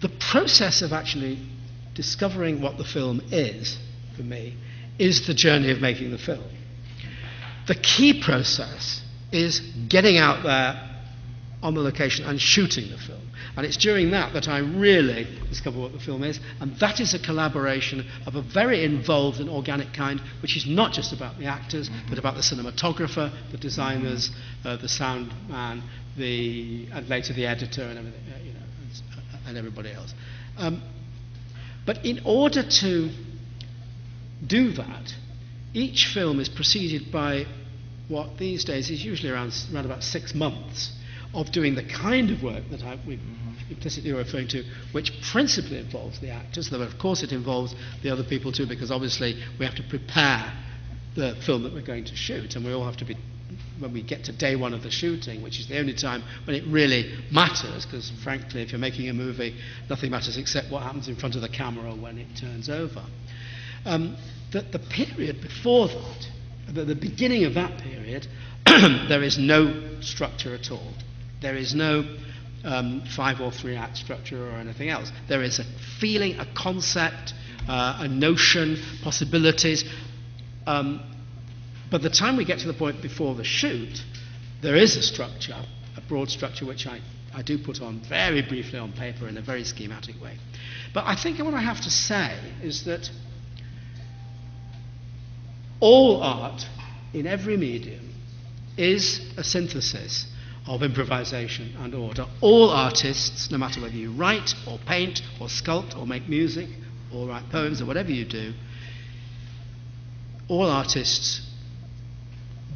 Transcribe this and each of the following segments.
the process of actually discovering what the film is, for me, is the journey of making the film. The key process is getting out there on the location and shooting the film. And it's during that I really discover what the film is, and that is a collaboration of a very involved and organic kind, which is not just about the actors, but about the cinematographer, the designers, the sound man, and later the editor and everything, and everybody else. But in order to do that, each film is preceded by what these days is usually around about 6 months of doing the kind of work that we've implicitly referring to, which principally involves the actors, though of course it involves the other people too, because obviously we have to prepare the film that we're going to shoot, and we all have to be, when we get to day one of the shooting, which is the only time when it really matters, because frankly, if you're making a movie, nothing matters except what happens in front of the camera when it turns over. The period before that, the beginning of that period, there is no structure at all. There is no 5 or 3 act structure or anything else. There is a feeling, a concept, a notion, possibilities. By the time we get to the point before the shoot, there is a structure, a broad structure, which I do put on very briefly on paper in a very schematic way. But I think what I have to say is that all art in every medium is a synthesis of improvisation and order. All artists, no matter whether you write or paint or sculpt or make music or write poems or whatever you do, all artists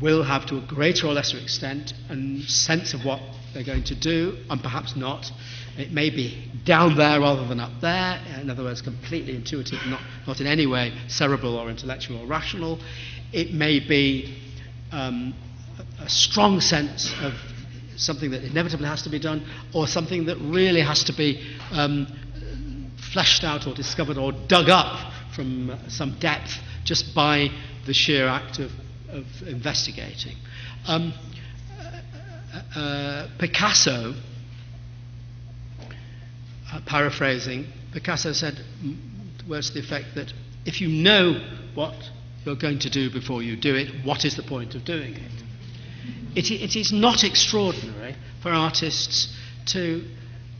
will have, to a greater or lesser extent, a sense of what they're going to do, and perhaps not. It may be down there rather than up there, in other words, completely intuitive, not in any way cerebral or intellectual or rational. It may be a strong sense of something that inevitably has to be done, or something that really has to be fleshed out or discovered or dug up from some depth just by the sheer act of investigating. Picasso, paraphrasing, Picasso said words to the effect that if you know what you're going to do before you do it, what is the point of doing it? It is not extraordinary for artists to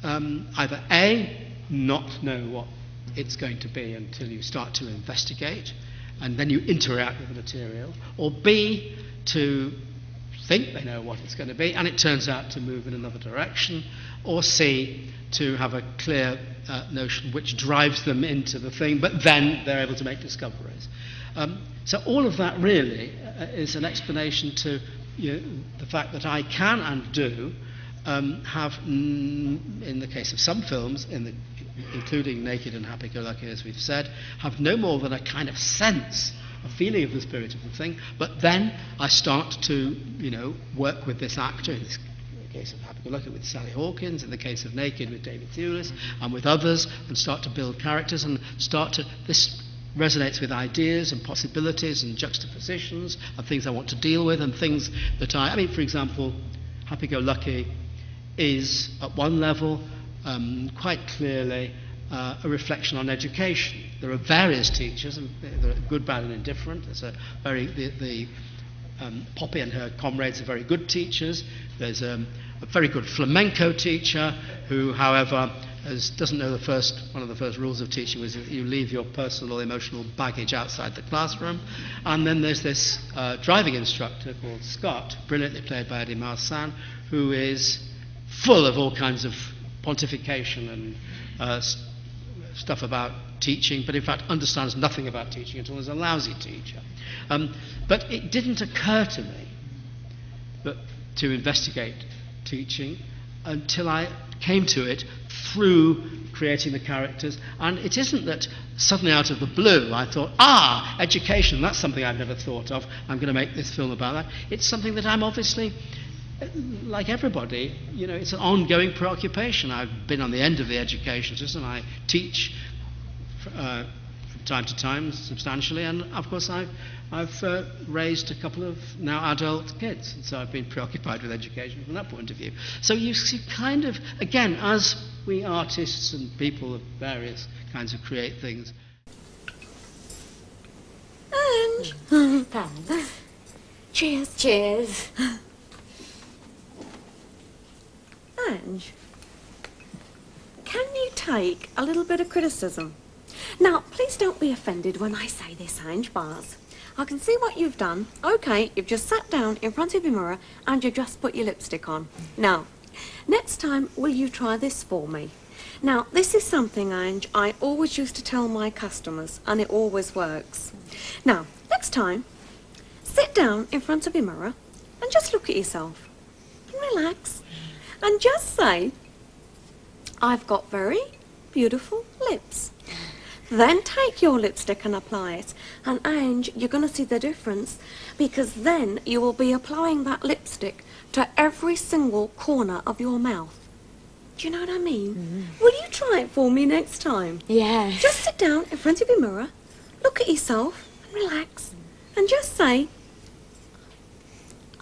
either A, not know what it's going to be until you start to investigate, and then you interact with the material, or B, to think they know what it's going to be, and it turns out to move in another direction, or C, to have a clear notion which drives them into the thing, but then they're able to make discoveries. So all of that really is an explanation to the fact that I can and do have, in the case of some films, including Naked and Happy-Go-Lucky, as we've said, have no more than a kind of sense, a feeling of the spirit of the thing, but then I start to, work with this actor, in the case of Happy-Go-Lucky with Sally Hawkins, in the case of Naked with David Thewlis, and with others, and start to build characters, and this resonates with ideas and possibilities and juxtapositions and things I want to deal with, and things that for example, Happy-Go-Lucky is, at one level, quite clearly a reflection on education. There are various teachers, and they're good, bad, and indifferent. Poppy and her comrades are very good teachers. There's a very good flamenco teacher who, however, doesn't know one of the first rules of teaching was that you leave your personal emotional baggage outside the classroom. And then there's this driving instructor called Scott, brilliantly played by Eddie Marsan, who is full of all kinds of pontification and stuff about teaching, but in fact understands nothing about teaching at all, is a lousy teacher. But it didn't occur to me to investigate teaching until I came to it through creating the characters. And it isn't that suddenly out of the blue I thought, education, that's something I've never thought of, I'm going to make this film about that. It's something that I'm obviously, like everybody, it's an ongoing preoccupation. I've been on the end of the education system. I teach from time to time substantially, and of course I've raised a couple of now adult kids, so I've been preoccupied with education from that point of view. So you see, kind of, again, as we artists and people of various kinds of create things. Ange. Thanks. Cheers. Cheers. Ange, can you take a little bit of criticism? Now, please don't be offended when I say this, Ange Bars. I can see what you've done. OK, you've just sat down in front of your mirror and you've just put your lipstick on. Now, next time, will you try this for me? Now, this is something, Ange, I always used to tell my customers, and it always works. Now, next time, sit down in front of your mirror and just look at yourself and relax and just say, I've got very beautiful lips. Then take your lipstick and apply it. And Ange, you're going to see the difference, because then you will be applying that lipstick to every single corner of your mouth. Do you know what I mean? Mm-hmm. Will you try it for me next time? Yes. Just sit down in front of your mirror, look at yourself and relax, and just say,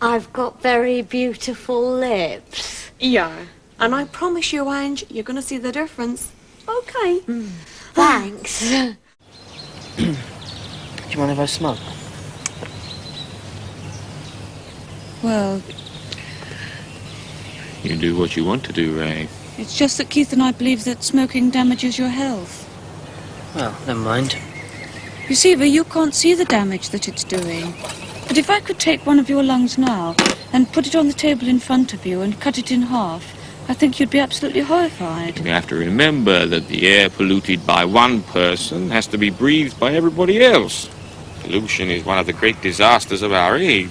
I've got very beautiful lips. Yeah. And I promise you, Ange, you're going to see the difference. OK. Thanks. Do you mind if I smoke? Well, You do what you want to do, Ray. it's just that Keith and I believe that smoking damages your health. Well, never mind. You see, Eva, you can't see the damage that it's doing. But if I could take one of your lungs now and put it on the table in front of you and cut it in half, I think you'd be absolutely horrified. You have to remember that the air polluted by one person has to be breathed by everybody else. Pollution is one of the great disasters of our age.